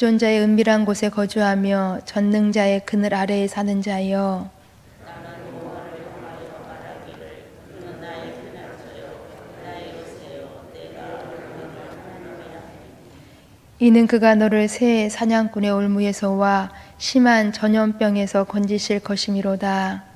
지존자의 은밀한 곳에 거주하며 전능자의 그늘 아래에 사는 자여, 이는 그가 너를 새 사냥꾼의 올무에서와 심한 전염병에서 건지실 것이미로다.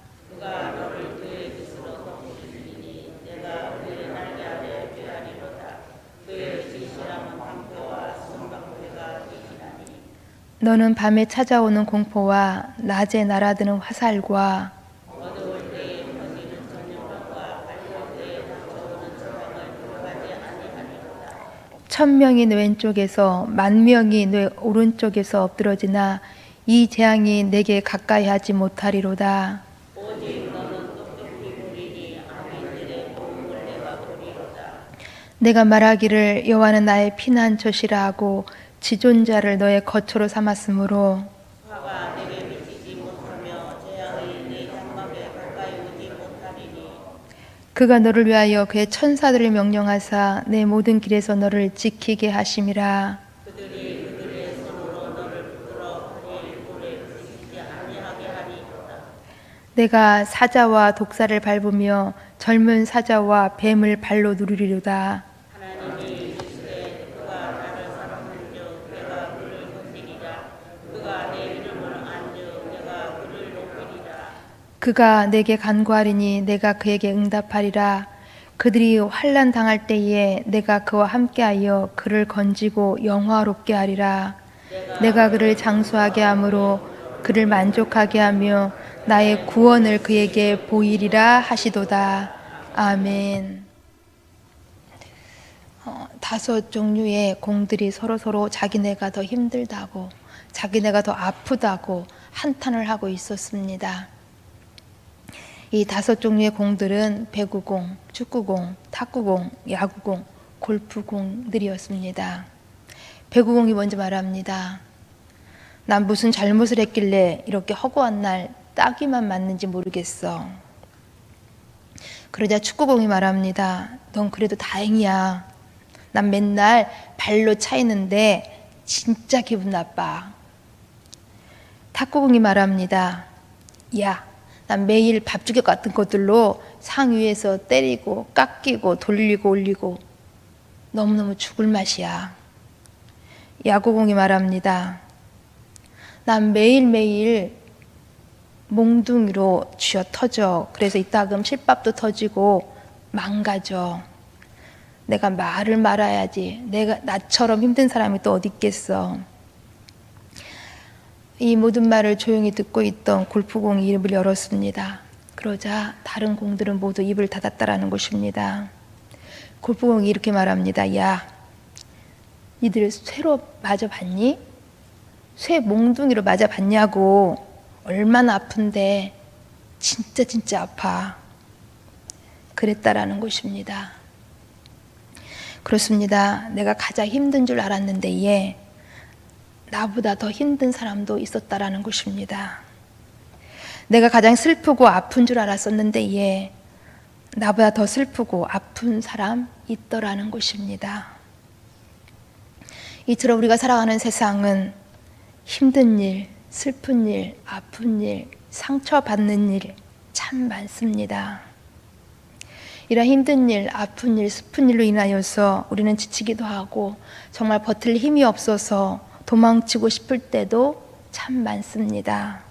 너는 밤에 찾아오는 공포와 낮에 날아드는 화살과 천명이 내 왼쪽에서 만명이 내 오른쪽에서 엎드러지나 이 재앙이 내게 가까이 하지 못하리로다. 내가 말하기를 여호와는 나의 피난처시라 하고 지존자를 너의 거처로 삼았으므로 그가 너를 위하여 그의 천사들을 명령하사 내 모든 길에서 너를 지키게 하심이라. 내가 사자와 독사를 밟으며 젊은 사자와 뱀을 발로 누르리로다. 그가 내게 간구하리니 내가 그에게 응답하리라. 그들이 환난 당할 때에 내가 그와 함께하여 그를 건지고 영화롭게 하리라. 내가 그를 장수하게 함으로 그를 만족하게 하며 나의 구원을 그에게 보이리라 하시도다. 아멘. 5 종류의 공들이 서로 자기네가 더 힘들다고, 자기네가 더 아프다고 한탄을 하고 있었습니다. 이 5 종류의 공들은 배구공, 축구공, 탁구공, 야구공, 골프공들이었습니다. 배구공이 먼저 말합니다. 난 무슨 잘못을 했길래 이렇게 허구한 날 따기만 맞는지 모르겠어. 그러자 축구공이 말합니다. 넌 그래도 다행이야. 난 맨날 발로 차이는데 진짜 기분 나빠. 탁구공이 말합니다. 야, 난 매일 밥주걱 같은 것들로 상 위에서 때리고 깎이고 돌리고 올리고 너무너무 죽을 맛이야. 야구공이 말합니다. 난 매일매일 몽둥이로 쥐어 터져. 그래서 이따금 실밥도 터지고 망가져. 내가 말을 말아야지. 나처럼 힘든 사람이 또 어디 있겠어. 이 모든 말을 조용히 듣고 있던 골프공이 입을 열었습니다. 그러자 다른 공들은 모두 입을 닫았다라는 것입니다. 골프공이 이렇게 말합니다. 야, 니들 쇠로 맞아봤니? 쇠 몽둥이로 맞아봤냐고. 얼마나 아픈데. 진짜 아파. 그랬다라는 것입니다. 그렇습니다. 내가 가장 힘든 줄 알았는데 얘 나보다 더 힘든 사람도 있었다라는 것입니다. 내가 가장 슬프고 아픈 줄 알았었는데 얘 나보다 더 슬프고 아픈 사람 있더라는 것입니다. 이처럼 우리가 살아가는 세상은 힘든 일, 슬픈 일, 아픈 일, 상처받는 일 참 많습니다. 이런 힘든 일, 아픈 일, 슬픈 일로 인하여서 우리는 지치기도 하고 정말 버틸 힘이 없어서 도망치고 싶을 때도 참 많습니다.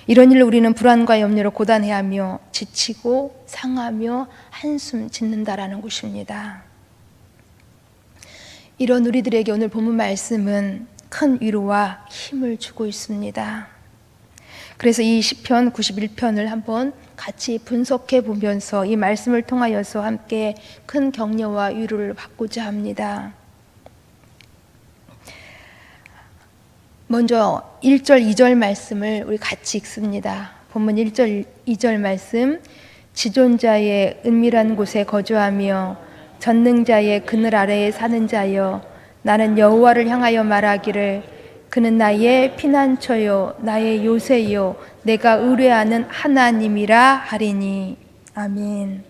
이런 일로 우리는 불안과 염려로 고단해하며 지치고 상하며 한숨 짓는다라는 것입니다. 이런 우리들에게 오늘 본문 말씀은 큰 위로와 힘을 주고 있습니다. 그래서 이 시편 91편을 한번 같이 분석해 보면서 이 말씀을 통하여서 함께 큰 격려와 위로를 받고자 합니다. 먼저 1절, 2절 말씀을 우리 같이 읽습니다. 본문 1절, 2절 말씀. 지존자의 은밀한 곳에 거주하며 전능자의 그늘 아래에 사는 자여, 나는 여호와를 향하여 말하기를 그는 나의 피난처요 나의 요새요 내가 의뢰하는 하나님이라 하리니. 아멘.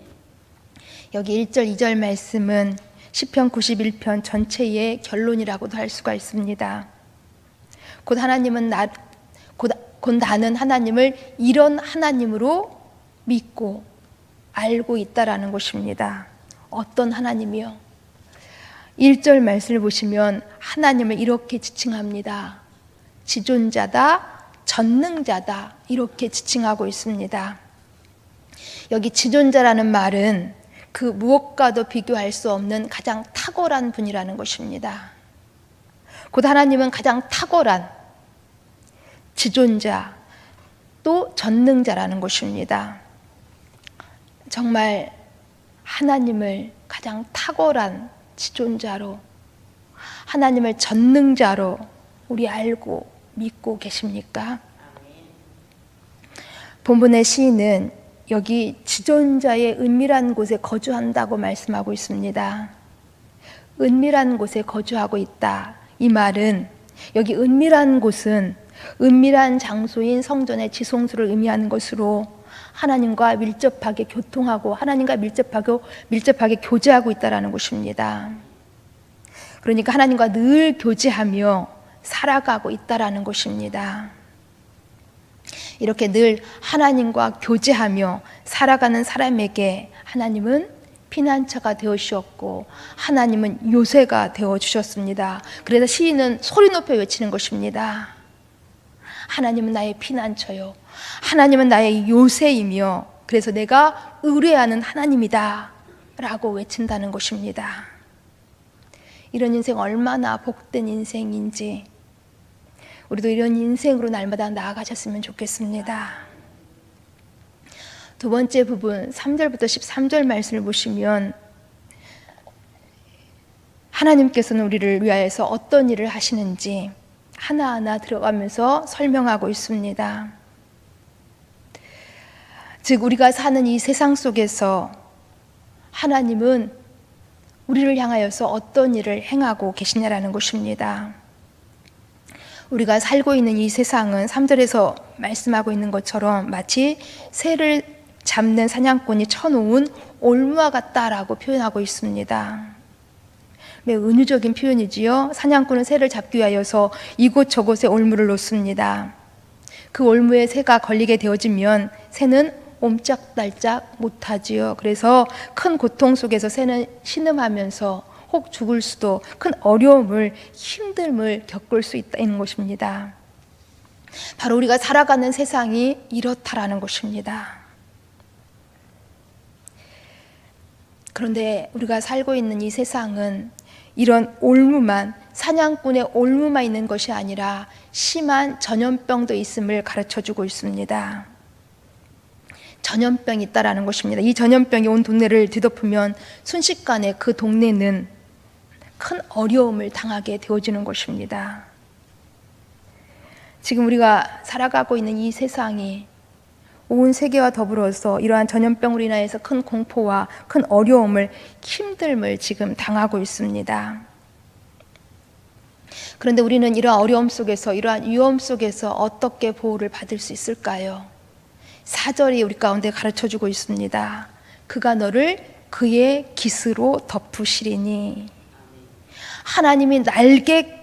여기 1절, 2절 말씀은 시편 91편 전체의 결론이라고도 할 수가 있습니다. 곧 나는 하나님을 이런 하나님으로 믿고 알고 있다라는 것입니다. 어떤 하나님이요? 1절 말씀을 보시면 하나님을 이렇게 지칭합니다. 지존자다, 전능자다, 이렇게 지칭하고 있습니다. 여기 지존자라는 말은 그 무엇과도 비교할 수 없는 가장 탁월한 분이라는 것입니다. 곧 하나님은 가장 탁월한 지존자, 또 전능자라는 것입니다. 정말 하나님을 가장 탁월한 지존자로, 하나님을 전능자로 우리 알고 믿고 계십니까? 본문의 시인은 여기 지존자의 은밀한 곳에 거주한다고 말씀하고 있습니다. 은밀한 곳에 거주하고 있다. 이 말은 여기 은밀한 곳은 은밀한 장소인 성전의 지성소를 의미하는 것으로 하나님과 밀접하게 교통하고 하나님과 밀접하게 교제하고 있다는 것입니다. 그러니까 하나님과 늘 교제하며 살아가고 있다는 것입니다. 이렇게 늘 하나님과 교제하며 살아가는 사람에게 하나님은 피난처가 되어주셨고 하나님은 요새가 되어주셨습니다. 그래서 시인은 소리 높여 외치는 것입니다. 하나님은 나의 피난처요, 하나님은 나의 요새이며 그래서 내가 의뢰하는 하나님이다 라고 외친다는 것입니다. 이런 인생 얼마나 복된 인생인지 우리도 이런 인생으로 날마다 나아가셨으면 좋겠습니다. 두 번째 부분 3절부터 13절 말씀을 보시면 하나님께서는 우리를 위하여서 어떤 일을 하시는지 하나하나 들어가면서 설명하고 있습니다. 즉 우리가 사는 이 세상 속에서 하나님은 우리를 향하여서 어떤 일을 행하고 계시냐라는 것입니다. 우리가 살고 있는 이 세상은 3절에서 말씀하고 있는 것처럼 마치 새를 잡는 사냥꾼이 쳐놓은 올무와 같다라고 표현하고 있습니다. 매우 은유적인 표현이지요. 사냥꾼은 새를 잡기 위하여서 이곳저곳에 올무를 놓습니다. 그 올무에 새가 걸리게 되어지면 새는 옴짝달짝 못하지요. 그래서 큰 고통 속에서 새는 신음하면서 혹 죽을 수도, 큰 어려움을, 힘듦을 겪을 수 있다는 것입니다. 바로 우리가 살아가는 세상이 이렇다라는 것입니다. 그런데 우리가 살고 있는 이 세상은 이런 올무만, 사냥꾼의 올무만 있는 것이 아니라 심한 전염병도 있음을 가르쳐주고 있습니다. 전염병이 있다라는 것입니다. 이 전염병이 온 동네를 뒤덮으면 순식간에 그 동네는 큰 어려움을 당하게 되어지는 것입니다. 지금 우리가 살아가고 있는 이 세상이 온 세계와 더불어서 이러한 전염병으로 인하여서 큰 공포와 큰 어려움을, 힘듦을 지금 당하고 있습니다. 그런데 우리는 이러한 어려움 속에서, 이러한 위험 속에서 어떻게 보호를 받을 수 있을까요? 4절이 우리 가운데 가르쳐주고 있습니다. 그가 너를 그의 깃으로 덮으시리니. 하나님이 날개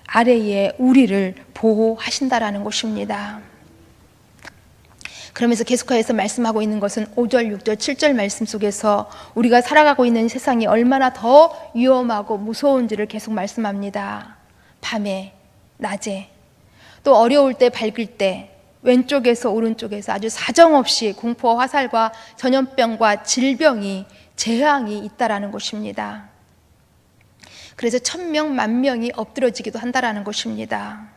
아래에 우리를 보호하신다라는 것입니다. 그러면서 계속해서 말씀하고 있는 것은 5절, 6절, 7절 말씀 속에서 우리가 살아가고 있는 세상이 얼마나 더 위험하고 무서운지를 계속 말씀합니다. 밤에, 낮에, 또 어려울 때, 밝을 때, 왼쪽에서 오른쪽에서 아주 사정없이 공포와 화살과 전염병과 질병이, 재앙이 있다라는 것입니다. 그래서 1000명, 10,000명이 엎드러지기도 한다라는 것입니다.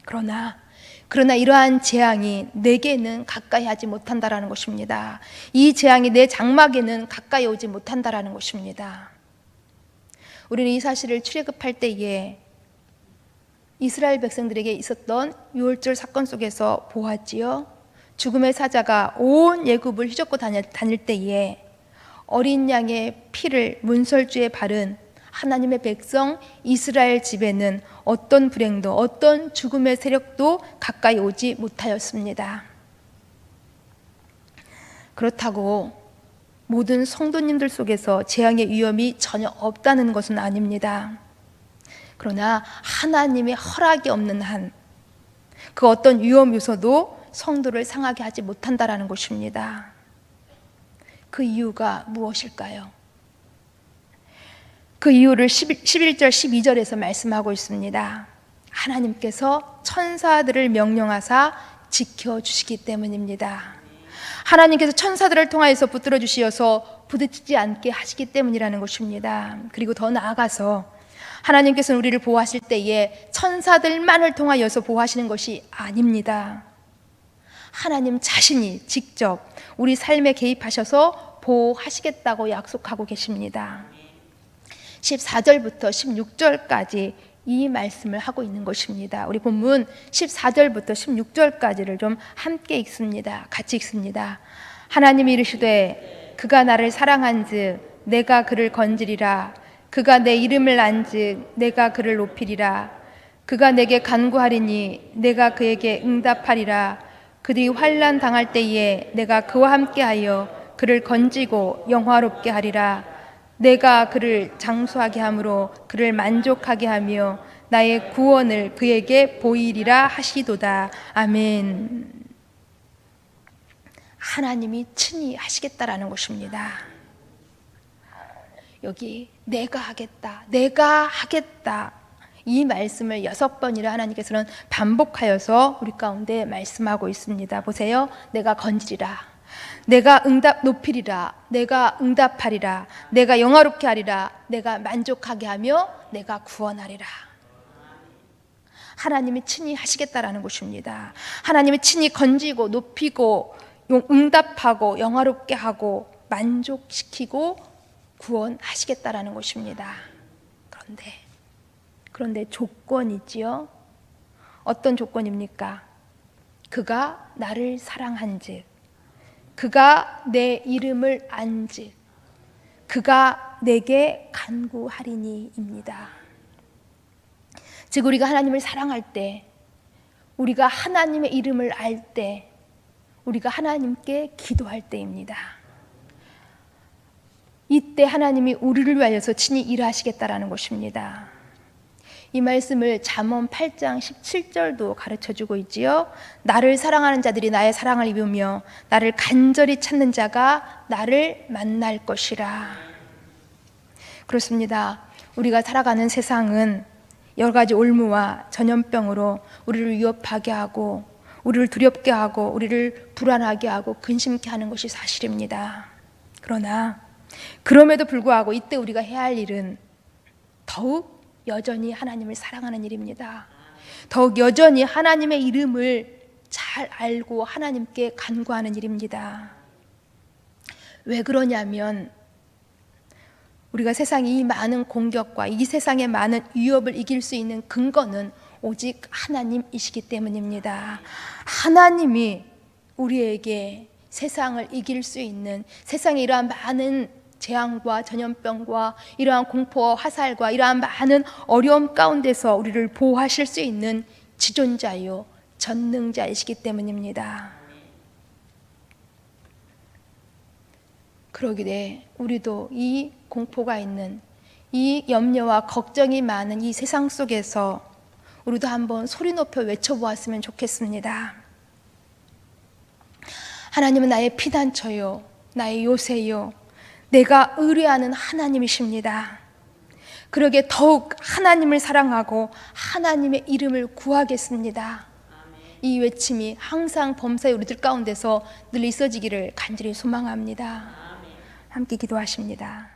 그러나 이러한 재앙이 내게는 가까이 하지 못한다라는 것입니다. 이 재앙이 내 장막에는 가까이 오지 못한다라는 것입니다. 우리는 이 사실을 출애굽할 때에 이스라엘 백성들에게 있었던 유월절 사건 속에서 보았지요. 죽음의 사자가 온 애굽을 휘젓고 다닐 때에 어린 양의 피를 문설주에 바른 하나님의 백성 이스라엘 집에는 어떤 불행도, 어떤 죽음의 세력도 가까이 오지 못하였습니다. 그렇다고 모든 성도님들 속에서 재앙의 위험이 전혀 없다는 것은 아닙니다. 그러나 하나님의 허락이 없는 한 그 어떤 위험 요소도 성도를 상하게 하지 못한다라는 것입니다. 그 이유가 무엇일까요? 그 이유를 11절 12절에서 말씀하고 있습니다. 하나님께서 천사들을 명령하사 지켜주시기 때문입니다. 하나님께서 천사들을 통하여서 붙들어 주시어서 부딪히지 않게 하시기 때문이라는 것입니다. 그리고 더 나아가서 하나님께서는 우리를 보호하실 때에 천사들만을 통하여서 보호하시는 것이 아닙니다. 하나님 자신이 직접 우리 삶에 개입하셔서 보호하시겠다고 약속하고 계십니다. 14절부터 16절까지 이 말씀을 하고 있는 것입니다. 우리 본문 14절부터 16절까지를 좀 함께 읽습니다. 같이 읽습니다. 하나님이 이르시되 그가 나를 사랑한즉 내가 그를 건지리라. 그가 내 이름을 안즉 내가 그를 높이리라. 그가 내게 간구하리니 내가 그에게 응답하리라. 그들이 환난 당할 때에 내가 그와 함께하여 그를 건지고 영화롭게 하리라. 내가 그를 장수하게 함으로 그를 만족하게 하며 나의 구원을 그에게 보이리라 하시도다. 아멘. 하나님이 친히 하시겠다라는 것입니다. 여기 내가 하겠다, 내가 하겠다, 이 말씀을 6번이나 하나님께서는 반복하여서 우리 가운데 말씀하고 있습니다. 보세요. 내가 건지리라, 내가 높이리라, 내가 응답하리라, 내가 영화롭게 하리라, 내가 만족하게 하며 내가 구원하리라. 하나님이 친히 하시겠다라는 것입니다. 하나님이 친히 건지고 높이고 응답하고 영화롭게 하고 만족시키고 구원하시겠다라는 것입니다. 그런데 조건이지요. 어떤 조건입니까? 그가 나를 사랑한즉, 그가 내 이름을 안즉, 그가 내게 간구하리니입니다. 즉 우리가 하나님을 사랑할 때, 우리가 하나님의 이름을 알 때, 우리가 하나님께 기도할 때입니다. 이때 하나님이 우리를 위하여서 친히 일하시겠다라는 것입니다. 이 말씀을 잠언 8장 17절도 가르쳐주고 있지요. 나를 사랑하는 자들이 나의 사랑을 입으며 나를 간절히 찾는 자가 나를 만날 것이라. 그렇습니다. 우리가 살아가는 세상은 여러 가지 올무와 전염병으로 우리를 위협하게 하고 우리를 두렵게 하고 우리를 불안하게 하고 근심케 하는 것이 사실입니다. 그러나 그럼에도 불구하고 이때 우리가 해야 할 일은 더욱 여전히 하나님을 사랑하는 일입니다. 더욱 여전히 하나님의 이름을 잘 알고 하나님께 간구하는 일입니다. 왜 그러냐면 우리가 세상의 이 많은 공격과 이 세상의 많은 위협을 이길 수 있는 근거는 오직 하나님이시기 때문입니다. 하나님이 우리에게 세상을 이길 수 있는, 세상에 이러한 많은 재앙과 전염병과 이러한 공포와 화살과 이러한 많은 어려움 가운데서 우리를 보호하실 수 있는 지존자요 전능자이시기 때문입니다. 그러기에 우리도 이 공포가 있는, 이 염려와 걱정이 많은 이 세상 속에서 우리도 한번 소리 높여 외쳐보았으면 좋겠습니다. 하나님은 나의 피난처요, 나의 요새요, 내가 의뢰하는 하나님이십니다. 그러기에 더욱 하나님을 사랑하고 하나님의 이름을 구하겠습니다. 이 외침이 항상 범사의 우리들 가운데서 늘 있어지기를 간절히 소망합니다. 함께 기도하십니다.